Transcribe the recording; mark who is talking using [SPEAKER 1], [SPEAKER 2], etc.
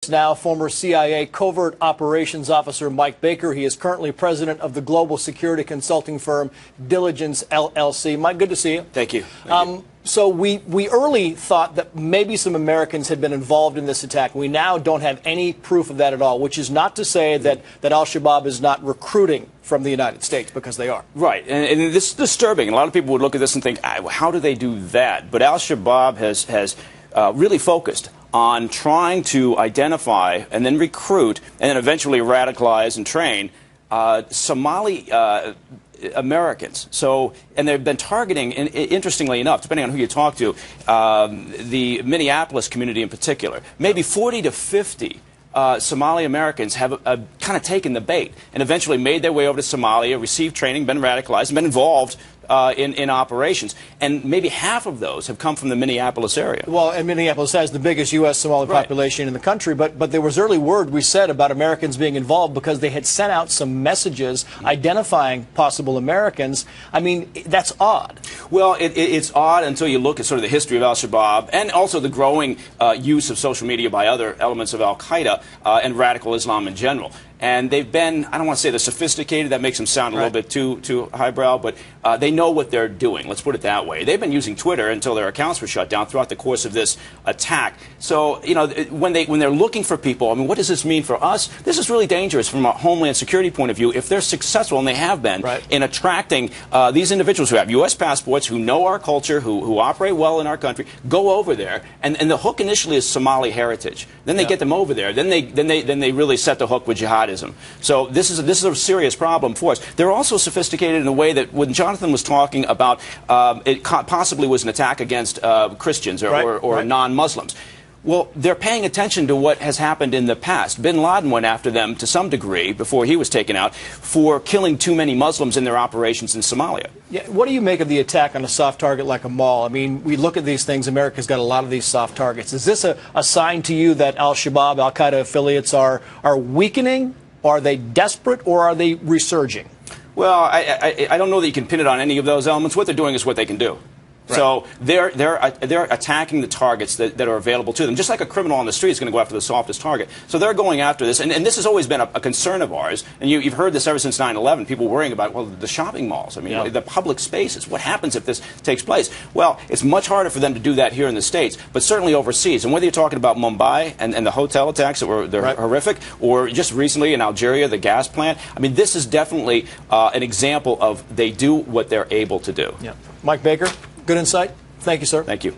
[SPEAKER 1] Now, former CIA covert operations officer Mike Baker. He is currently president of the global security consulting firm Diligence LLC. Mike, good to see you.
[SPEAKER 2] Thank you.
[SPEAKER 1] So we early thought that maybe some Americans had been involved in this attack. We now don't have any proof of that at all, which is not to say that al-Shabaab is not recruiting from the United States, because they are.
[SPEAKER 2] Right, and this is disturbing. A lot of people would look at this and think, how do they do that? But al-Shabaab has really focused on trying to identify and then recruit and then eventually radicalize and train Somali Americans. And they've been targeting, interestingly enough, depending on who you talk to, the Minneapolis community in particular. Maybe 40 to 50 Somali Americans have kind of taken the bait and eventually made their way over to Somalia, received training, been radicalized, and been involved in operations. And maybe half of those have come from the Minneapolis area.
[SPEAKER 1] Well, and Minneapolis has the biggest U.S. Somali population in the country, but there was early word, we said, about Americans being involved because they had sent out some messages identifying possible Americans. I mean, that's odd.
[SPEAKER 2] Well, it's odd until you look at sort of the history of al-Shabaab and also the growing use of social media by other elements of al-Qaeda and radical Islam in general. And they've been, I don't want to say they're sophisticated, that makes them sound a little bit too highbrow, but they know what they're doing, let's put it that way. They've been using Twitter until their accounts were shut down throughout the course of this attack. So, you know, when they're looking for people, I mean, what does this mean for us? This is really dangerous from a homeland security point of view. If they're successful, and they have been, in attracting these individuals who have U.S. passports, who know our culture, who operate well in our country, go over there, and the hook initially is Somali heritage. Then they get them over there. Then they really set the hook with jihadism. So this is a serious problem for us. They're also sophisticated in a way that when Jonathan was talking about it possibly was an attack against Christians or non-Muslims. Well, they're paying attention to what has happened in the past. Bin Laden went after them to some degree before he was taken out for killing too many Muslims in their operations in Somalia.
[SPEAKER 1] Yeah, what do you make of the attack on a soft target like a mall? I mean, we look at these things. America's got a lot of these soft targets. Is this a sign to you that al-Shabaab, al-Qaeda affiliates are weakening? Are they desperate, or are they resurging?
[SPEAKER 2] Well, I don't know that you can pin it on any of those elements. What they're doing is what they can do. So they're attacking the targets that are available to them, just like a criminal on the street is going to go after the softest target. So they're going after this, and this has always been a concern of ours. And you've heard this ever since 9/11. People worrying about, well, the shopping malls. I mean, the public spaces. What happens if this takes place? Well, it's much harder for them to do that here in the States, but certainly overseas. And whether you're talking about Mumbai and the hotel attacks that were horrific, or just recently in Algeria, the gas plant. I mean, this is definitely an example of they do what they're able to do.
[SPEAKER 1] Yeah. Mike Baker. Good insight. Thank you, sir.
[SPEAKER 2] Thank you.